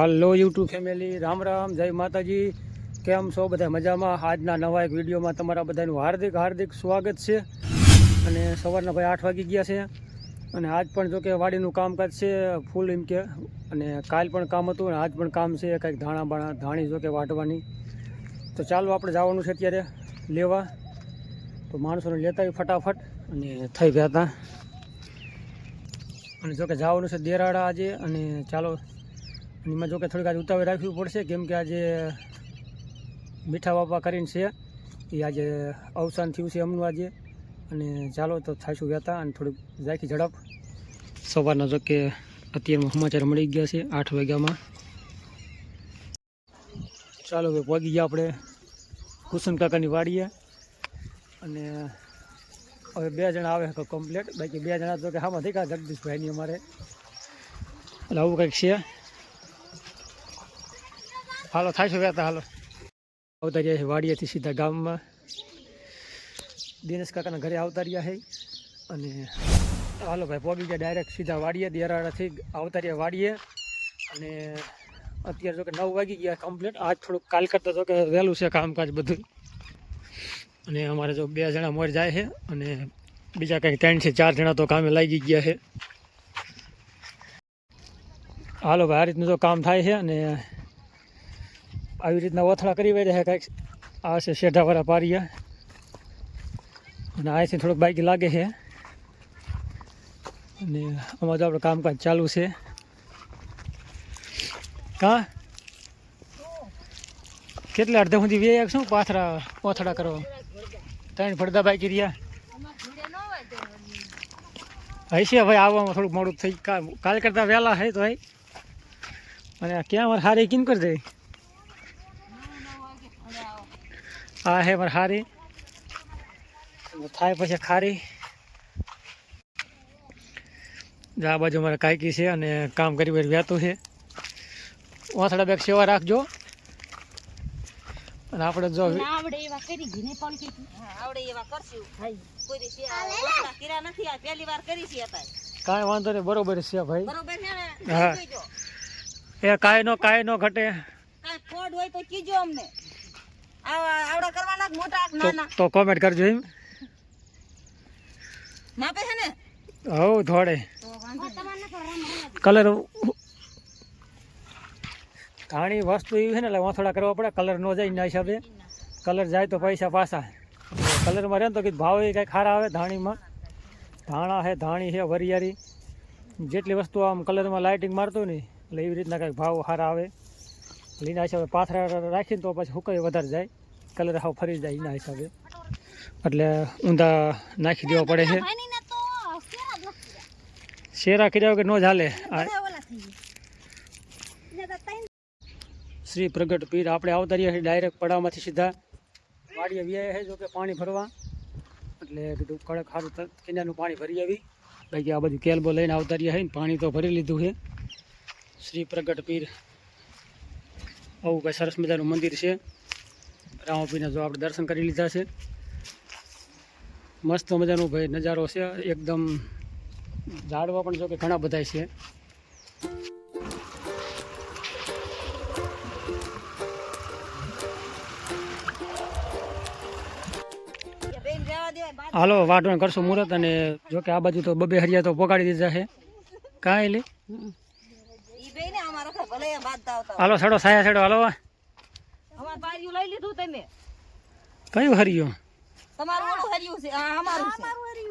હાલો YouTube family, Ram Ram, જય માતાજી. કેમ છો બધા? મજામાં? આજના નવા એક વિડીયોમાં તમારા બધાનું હાર્દિક હાર્દિક સ્વાગત છે. અને સવારના ભાઈ 8 વાગી ગયા છે અને આજ પણ જો કે વાડીનું કામકાજ છે ફૂલ એમ કે. અને કાલ પણ કામ હતું અને આજ પણ કામ છે, કંઈક ધાણી જો કે વાટવાની. તો ચાલો આપણે જવાનું છે અત્યારે લેવા. તો માણસોને લેતા આવી ફટાફટ અને થઈ ગયા હતા. અને જો કે જવાનું છે દેરાડા આજે. અને ચાલો એમાં જો કે થોડીક આજે ઉતાવળ રાખવી પડશે, કેમ કે આજે મીઠા બાપા કરીને છે એ આજે અવસાન થયું છે એમનું આજે. અને ચાલો તો થાઈશું વહેતા અને થોડીક રાખી ઝડપ. સવારના જો કે અત્યારમાં સમાચાર મળી ગયા છે 8 વાગ્યામાં. ચાલો ભાઈ પહોંચી ગયા આપણે કુસુમ કાકાની વાડીએ. અને હવે 2 જણા આવે તો કમ્પ્લીટ, બાકી 2 જણા તો કે હામાં થઈ ગયા જગદીશભાઈની અમારે. એટલે આવું કંઈક છે. હાલો થાઈશું વહેતા. હાલો આવતા રહ્યા છે વાડીએથી સીધા ગામમાં. દિનેશ કાકાના ઘરે આવતા રહ્યા છે. અને હાલો ભાઈ પહોંચી ગયા ડાયરેક્ટ સીધા વાડીએ. દેરાડાથી આવતા રહ્યા વાડીએ. અને અત્યારે જો કે 9 વાગી ગયા કમ્પ્લીટ. આજ થોડુંક કાલ કરતાં તો કે વહેલું છે કામકાજ બધું. અને અમારે જો 2 જણા મોર જાય છે અને બીજા કંઈક 3 થી 4 જણા તો કામે લાગી ગયા છે. હાલો ભાઈ આ રીતનું તો કામ થાય છે. અને આવી રીતના ઓથળા કરી વહી છે કંઈક. આ છે શેઢાવાળા પારિયા. અને અહીંથી થોડુંક બાઈક લાગે છે. અને આમાં તો આપણે કામકાજ ચાલુ છે. કાં કેટલા અડધા સુધી વે શું પાથરા ઓથડા કરો? 3 ફળદા બાઈક રહ્યા હશે ભાઈ. આવવામાં થોડુંક મોડું થઈ કાલ કરતાં વહેલા છે તો ભાઈ. અને ક્યાં મારે હારી કિન કરી દે? આ હે મારે હારી થાય પછી ખારી. આ બાજુ મારે કાયકી છે અને કામ કરી વહેતું છે. ઓથડા બેગ સેવા રાખજો. અને આપણે જો આવડે એવા કરી ગઈ ને પણ કે આવડે એવા કરશું ભાઈ. કોઈ દિવસ ઓછા કર્યા નથી, આ પહેલી વાર કરી છે અત્યારે. કાંઈ વાંધો નહીં, બરોબર છે ભાઈ. બરોબર છે ને? હા જોઈજો. એ કાંઈ નો ઘટે. કાંઈ ફોડ હોય તો કીજો અમને. આવડા કરવાના મોટા નાના તો કોમેન્ટ કરજો. એમ માપે છે ને? હવ થોડે તો વાંધો કલર ઘણી વસ્તુ એવી છે ને એટલે વાંથોડા કરવા પડે. કલર ન જાય એના હિસાબે. કલર જાય તો પૈસા પાછા. કલરમાં રહે ને તો કંઈક ભાવ એ કંઈક સારા આવે. ધાણીમાં ધાણા છે, ધાણી છે, વરિયાળી, જેટલી વસ્તુ આમ કલરમાં લાઇટિંગ મારતું ને એટલે એવી રીતના કંઈક ભાવ સારા આવે. એના હિસાબે પાથરા રાખીને તો પછી હુકાઈ વધારે જાય, કલર હાવ ફરી જાય એના હિસાબે. એટલે ઊંધા નાખી દેવા પડે છે. શેરા કર્યા વગર ન ચાલે. શ્રી પ્રગટ પીર આપણે આવતા રહ્યા છીએ ડાયરેક્ટ પડામાંથી સીધા વાડીએ વ્યાય છે. જો કે પાણી ભરવા એટલે કીધું કડક સારું કિનારનું પાણી ભરી આવી. બાકી આ બધું કેલબો લઈને આવતા રહ્યા છે ને પાણી તો ભરી લીધું છે. શ્રી પ્રગટ પીર આવું કંઈ સરસ મજાનું મંદિર છે. રામાપીરના જો આપણે દર્શન કરી લીધા છે. મસ્ત મજાનું ભાઈ નજારો છે એકદમ. ઝાડવા પણ જો કે ઘણા બધા છે. હાલો વાટવાનું કરશું મુહૂર્ત. અને જો કે આ બાજુ તો 2 હરિયા તો પોગાડી દીધા છે. કાંઈ લે ઈ બે ને અમારો ભલે બાદ આવતા. હાલો છેડો સાયા છેડો. હાલો અમાર બારીયું લઈ લીધું તમે. કયું હરિયું? તમારું ઓલું હરિયું છે, આ અમારું છે.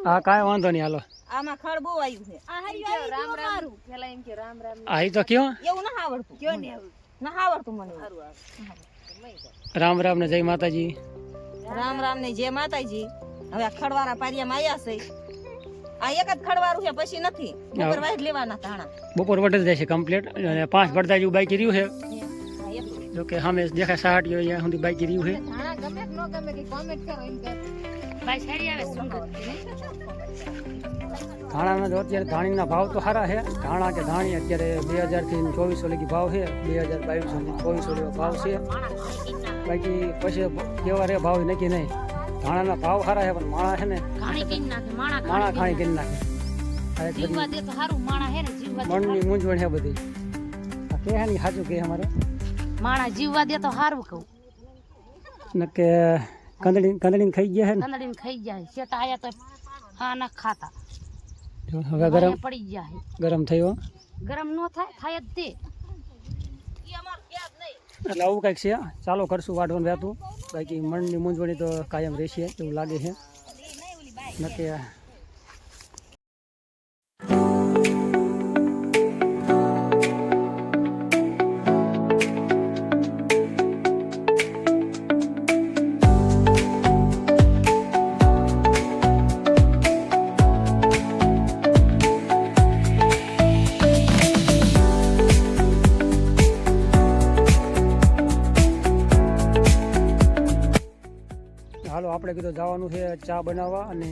હા કાંઈ વાંધો નહીં. હાલો આમાં ખડ બહુ આવ્યું છે. આ હરિયું રામ રામ પેલા એમ કે રામ રામ. આ ઈ તો કયો એવું ના આવડતું. કયો ને ના આવડતું મને. રામ રામ ને જય માતાજી. રામ રામ ને જય માતાજી. હવે આ ખડવારા પારિયામાં આવ્યા છે. આ એક જ ખડવારું છે, પછી નથી. બપોર વાઈટ લેવાના ધાણા. બપોર વટે જાય છે કમ્પ્લીટ. અને 5 પડદા જેવું બાઈક રહ્યું છે. જો કે સામે દેખાય 60 અહીંયા સુધી બાઈક રહ્યું છે. ધાણા ગમે કે ન ગમે કે કોમેન્ટ કરો એમ કે ભાઈ સારી આવે સુંદર. ધાણાના જો અત્યારે ધાણીના ભાવ તો સારા છે. ધાણા કે ધાણી અત્યારે 2000 થી 2400 લગી ભાવ છે. 2200 થી 2400 ભાવ છે. બાકી પછી કેવા રે ભાવ નક્કી નહીં. ધાણાના ભાવ સારા છે પણ માણા છે ને માણા ખાણી કરી નાખે. મનની મૂંઝવણ છે બધી. કે નહીં સાચું કે અમારે માણા જીવવા દે તો સારું કહું. નકે કંદડીને ખાઈ ગયા છે ને કંદડીને ખાઈ જાય શેટા આયા તો હા ના ખાતા જો હવે ગરમ વાયા પડી જાય. ગરમ થયો ગરમ નો થાય જ તે. એટલે આવું કંઈક છે. ચાલો કરશું વાટવાનું રહેતું. બાકી મનની મૂંઝવણી તો કાયમ રહેશે એવું લાગે છે. નકે હાલો આપણે કીધું જવાનું છે ચા બનાવવા. અને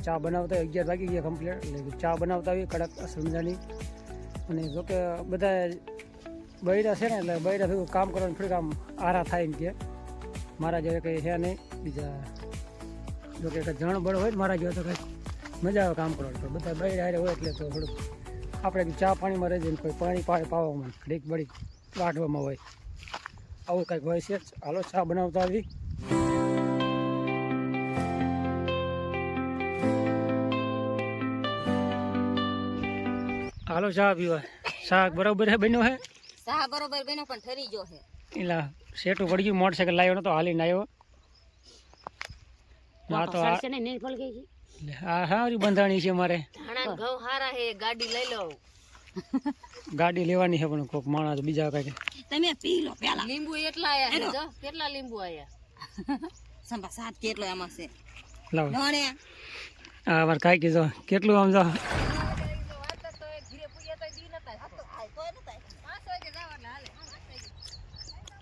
ચા બનાવતા 11 વાગી ગયા કમ્પ્લીટ. એટલે ચા બનાવતા આવી કડક અસલ મજાની. અને જોકે બધા બૈરા છે ને એટલે બૈરા ભેગું કામ કરવાનું થોડીક આમ આરા થાય એમ કે મારા જેવા કંઈ છે નહીં. બીજા જોકે કંઈ જણ બળ હોય ને મારા જેવા તો કંઈક મજા આવે કામ કરવાની. પણ બધા બૈરા હારે હોય એટલે તો થોડુંક આપણે ચા પાણીમાં રહી જઈને કોઈ પાણી પાવામાં ઘડીક બળી વાટવામાં હોય આવું કંઈક હોય છે. હાલો ચા બનાવતા આવી. હાલો ચા પીવા. શાક બરાબર હે બન્યો હે સા બરોબર બેનો પણ ઠરી ગયો છે. એલા સેટું પડી ગયું. મોટરસાઇકલ લાવ્યો નતો હાલીને આવ્યો. આ તો આ સરસે નહીં ફળ ગઈ છે. આ સારી બંધાણી છે મારે. ધાણા ઘઉં હારા હે ગાડી લઈ લો. ગાડી લેવાની છે પણ કોક માણસ બીજા કઈ તમે પી લો પેલા. લીંબુ એટલા આયા છે જો કેટલા લીંબુ આયા. સંભા સાત કેટલો એમાં છે લાવ. ધણે આ મારે કાંઈ કીધો કેટલું આમ જો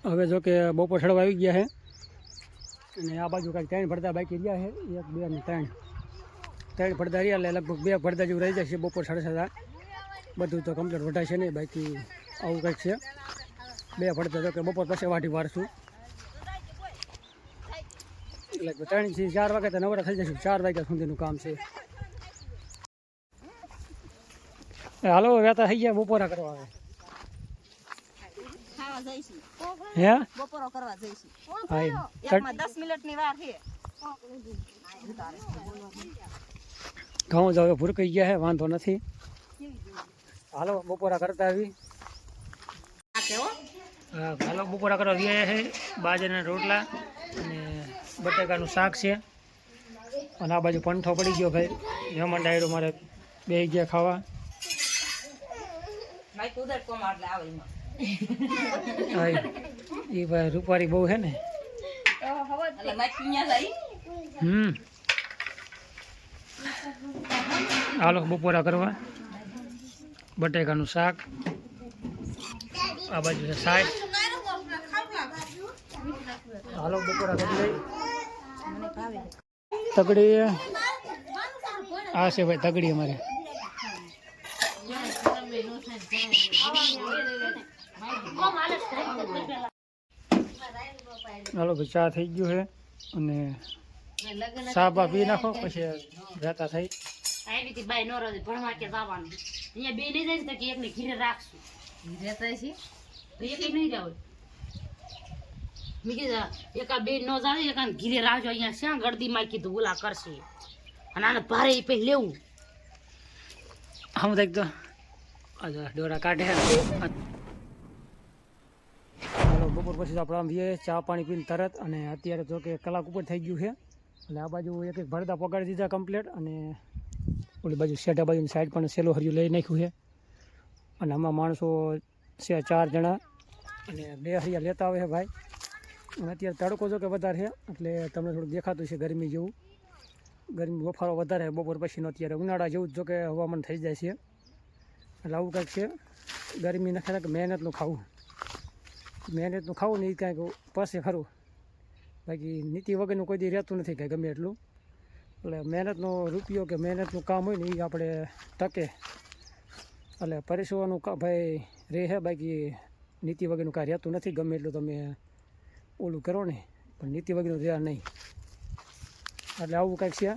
હવે જો કે બપોર છડવા આવી ગયા છે. અને આ બાજુ કાંઈક 3 પડદા બાકી રહ્યા છે. 1 2 અને 3 પડદા રહ્યા એટલે લગભગ 2 પડદા જેવું રહી જશે બપોર 7:30. બધું તો કમ્પ્લીટ વઢાય છે નહીં. બાકી આવું કંઈક છે. 2 પડદા જો કે બપોર પછી વાટી વાળશું. એટલે 3 થી 4 વાગે તો નવરા થઈ જશું. 4 વાગ્યા સુધીનું કામ છે. હાલો વેતા થઈ ગયા બપોરા કરવા આવે. ખાવા જઈશું હે બપોરો કરવા જઈશું. હા એકમાં 10 મિનિટની વાર છે. ઘઉં જ હવે ભૂરકાઈ ગયા છે વાંધો નથી. હાલો બપોરા કરતા આવી. હા હાલો બપોરા કરવા ગયા છે. બાજરાના રોટલા અને બટાકાનું શાક છે. અને આ બાજુ પંઠો પડી ગયો ભાઈ. મહેમાન ડાયરો મારે 2 ગયા ખાવા. હા એ ભાઈ રૂપારી બહુ છે ને. હાલો બપોરા કરવા. બટાકાનું શાક આ બાજુ છે શાક. હાલો બપોરા કરી લઈ. તગડી આ છે ભાઈ તગડી અમારે. હાલો ભાઈ ચા થઈ ગયું છે. અને ચા બા પી નાખો પછી રહેતા થઈ. આવી બાઈ નો રહે ભણવા કે જવાનું અહીંયા બે નહીં જાય તો કે એકને ઘીરે રાખશું. રહેતા છે તો એક નહીં જાવ. મેં કીધું એકા બે નો જાય એકા ઘીરે રાખજો. અહીંયા શ્યાં ગળદીમાં કીધું ઓલા કરશે. અને આને ભારે પછી લેવું. આમ દેખ તો ડોરા કાઢે. હાલો બપોર પછી આપણે આમ જઈએ ચા પાણી પીને તરત. અને અત્યારે જો કે કલાક ઉપર થઈ ગયું છે. એટલે આ બાજુ એક ભરદા પગાડી દીધા કમ્પ્લીટ. અને ઓલી બાજુ શેઠા બાજુની સાઈડ પણ સેલો હરિયું લઈ નાખ્યું છે. અને આમાં માણસો છે 4 જણા. અને 2 હરિયા લેતા આવે છે ભાઈ. અને અત્યારે તડકો જો કે વધારે છે એટલે તમને થોડુંક દેખાતું છે ગરમી જેવું. ગરમી બફારો વધારે બપોર પછીનો. અત્યારે ઉનાળા જેવું જ જો કે હવામાન થઈ જાય છે. એટલે આવું કંઈક છે. ગરમી નથી કે મહેનતનું ખાવું. મહેનતનું ખાવું ને એ કાંઈક પાસે ખરું. બાકી નીતિ વગરનું કોઈ દી રહેતું નથી કાંઈ ગમે એટલું. એટલે મહેનતનો રૂપિયો કે મહેનતનું કામ હોય ને એ આપણે ટકે. એટલે પરિશ્રમનું ભાઈ રહે છે. બાકી નીતિ વગરનું કાંઈ રહેતું નથી. ગમે એટલું તમે ઓલું કરો ને પણ નીતિ વગરનું રહ્યા નહીં. એટલે આવું કંઈક છે.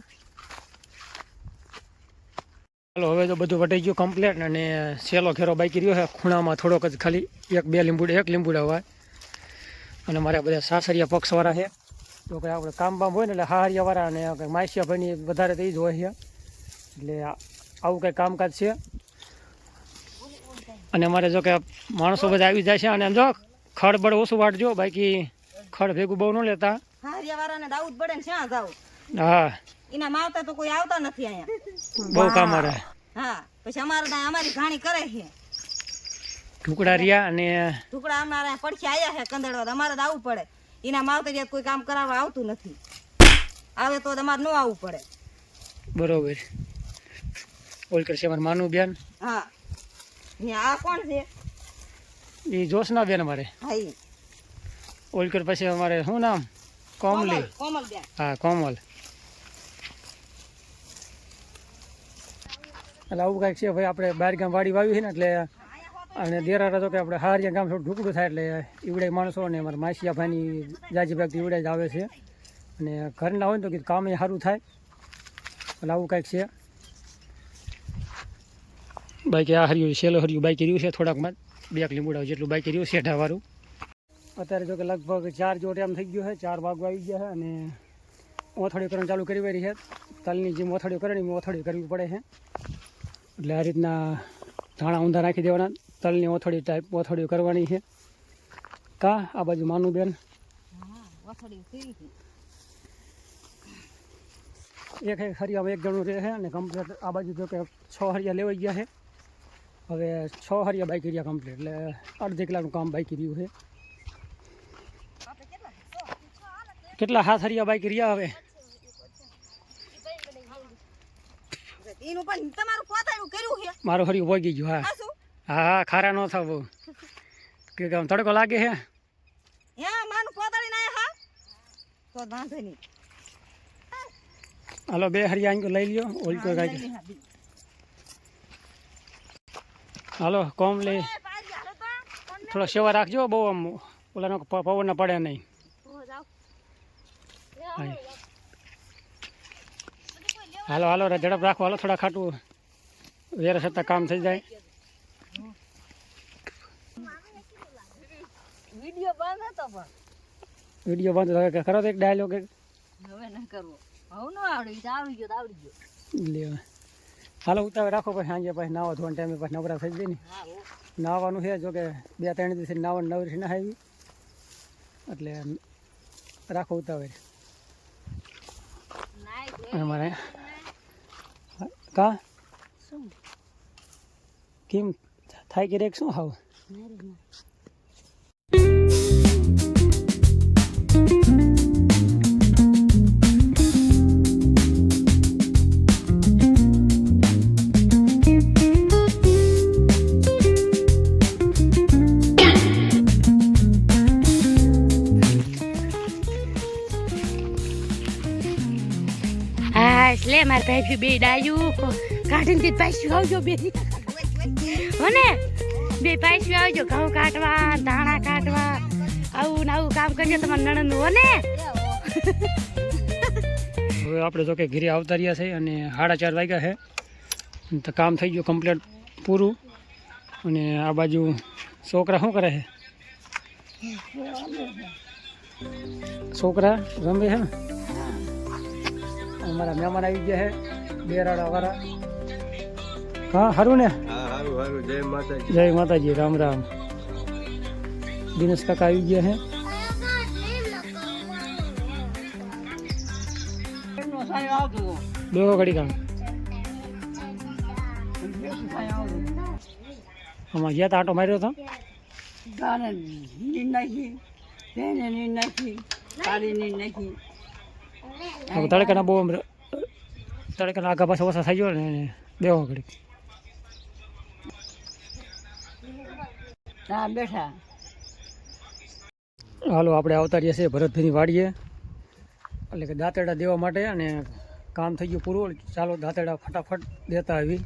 ચાલો હવે તો બધું વટાઈ ગયું કમ્પ્લેટ અને સેલો ઘેરો બાકી રહ્યો છે ખૂણામાં થોડોક જ ખાલી એક લીંબુડા હોય અને મારા બધા સાસરિયા પક્ષવાળા છે તો કંઈ આપણે કામ બામ હોય ને એટલે હારિયાવાળા અને કંઈ માસિયા ભાઈની વધારે તો એ જ હોય છે એટલે આવું કંઈ કામકાજ છે અને અમારે જો કે માણસો બધા આવી જાય છે અને આમ જો ખડબડ ઓછું વાટજો બાકી ખડ ભેગું બહુ ન લેતા હારિયાવાળાને દાઉદ પડે ને શ્યાં જાવ હા એના માવતા તો કોઈ આવતા નથી અહીંયા બહુ કામ મારે હા પછી અમારી ઘાણી કરે છે ઢુકડા રહ્યા અને ટુકડા અમારા પડખે આયા છે કંદડવા અમારે તો આવવું પડે એના માવતર કોઈ કામ કરાવવા આવતું નથી આવે તો અમારે ન આવવું પડે બરોબર ઓલ કરશે અમારે માનું બેન હા આ કોણ છે એ જોશના બેન અમારે હા ઈ ઓલકર પછી અમારે શું નામ કોમલી કોમલ બેન હા કોમલ એટલે આવું કાંઈક છે ભાઈ આપણે બહાર ગામ વાડી વાવી છે ને એટલે અને દેરારા તો કે આપણે હારિયા ગામ થોડું ઢુકડું થાય એટલે ઈવડે માણસો અને અમારા માસિયા ભાઈની જાજીભાગ ઈવડે જ આવે છે અને ઘરના હોય ને તો કે કામ એ સારું થાય એટલે આવું કાંઈક છે બાકી આ હરિયું સેલો હરિયું બાકી રહ્યું છે થોડાકમાં 2 લીંબુડા જેટલું બાકી રહ્યું શેઢાવાળું અત્યારે જો કે લગભગ 4 જો ટાઈમ થઈ ગયો છે 4 વાગવા આવી ગયા છે અને ઓથડીઓ કરવાનું ચાલુ કરી રહી છે તલની જેમ ઓથડીઓ કરે ને એમ ઓથડીઓ કરવી પડે છે એટલે આ રીતના ધાણા ઊંધા નાખી દેવાના તલની ઓથડી ટાઈપ ઓથડીઓ કરવાની છે કા આ બાજુ માનું બેન એક હરિયામાં 1 જણું રહે છે અને કમ્પ્લીટ આ બાજુ જો કે 6 હરિયા લેવાઈ ગયા છે હવે 6 હરિયા બાકી રહ્યા કમ્પ્લીટ એટલે અડધી કલાકનું કામ બાકી રહ્યું છે કેટલા 7 હરિયા બાકી રહ્યા હવે એનું પણ તમારું પોતાનું કર્યું છે મારું હરિયું પોગી ગયું હા હા ખારા ન થાવ બહુ કે આમ તડકો લાગે છે હે માનું પોતાડી ના હા તો વાંધો નહીં હાલો 2 હરિયા અહીં લઈ લ્યો ઓલી કોઈ કાંઈ હાલો કોમ લઈ થોડો સેવા રાખજો બહુ આમ ઓલાનો પવન ના પડે નહીં હાલો હાલો ઝડપ રાખો હાલો થોડા ખાટું વેર છતાં કામ થઈ જાય વિડિયો બંધ હતો પણ વિડીયો બંધ થયો ખરો તો એક ડાયલોગ હવે ન કરવો હવે ન આવડી આવડી ગયો લે હાલો ઉતાવળ રાખો પછી સાંજે પછી નાવા ધોવાના ટાઈમે પછી નવરા થઈ જાય ને નાવાનું છે જો કે 2-3 દિવસ નાવાનું નવરી ના આવી એટલે રાખો ઉતાવળ અમારે કા કેમ થાય કે રેક શું હાવ એટલે મારે ભાઈ બે ડાયું કાઢીને તે પાછું આવજો બે હોને બે પાછું આવજો ઘઉં કાઢવા ધાણા કાઢવા આવું ને આવું કામ કરજો તમારા નણંદ હોને હવે આપણે જો કે ઘરે આવતા રહ્યા છે અને 4:30 વાગ્યા છે તો કામ થઈ ગયું કમ્પ્લીટ પૂરું અને આ બાજુ છોકરા શું કરે છે છોકરા રમે છે ને અમારા મહેમાન આવી ગયા છે બેરાડા વાળા હા સારું ને જય માતાજી રામ રામ દિનેશ કાકા આવી ગયા છે બેહો ઘડી કામ આમાં ગયા તા આટો માર્યો હતો તડકાના બહુ તડકાના આગા પાછા ઓછા થઈ ગયો ને બેહો ઘડી બેઠા હાલો આપણે આવતા રહ્યા છીએ ભરતભાઈની વાડીએ એટલે કે દાંતેડા દેવા માટે અને કામ થઈ ગયું પૂરું ચાલો દાંતેડા ફટાફટ દેતા આવી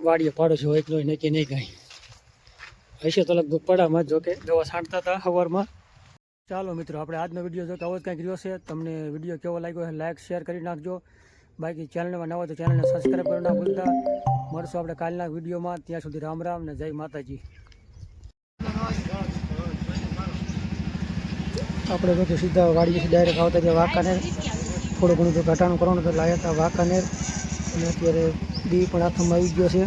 વાડીએ પાડો છો એકલો નક્કી નહીં કાંઈ હશે તો લગભગ પડામાં જો કે દવા છાંટતા હતા સવારમાં ચાલો મિત્રો આપણે આજનો વિડીયો જો કે આવો જ કંઈક રહ્યો છે તમને વિડીયો કેવો લાગ્યો છે લાઈક શેર કરી નાખજો બાકી ચેનલમાં નવા તો ચેનલને સબસ્ક્રાઈબ કરવા ના ભૂલતા. મળશું આપણે કાલના વિડીયોમાં. ત્યાં સુધી રામ રામ ને જય માતાજી. આપણે તો સીધા વાડીએથી ડાયરેક્ટ આવતા જે વાંકાનેર થોડું ઘણું જો ઘટાડું કરવાનું તો લાવ્યા હતા વાંકાનેર, અને અત્યારે દી પણ હાથમાં આવી ગયો છે.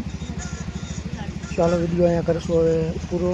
ચાલો વિડીયો અહીંયા કરશું હવે પૂરો.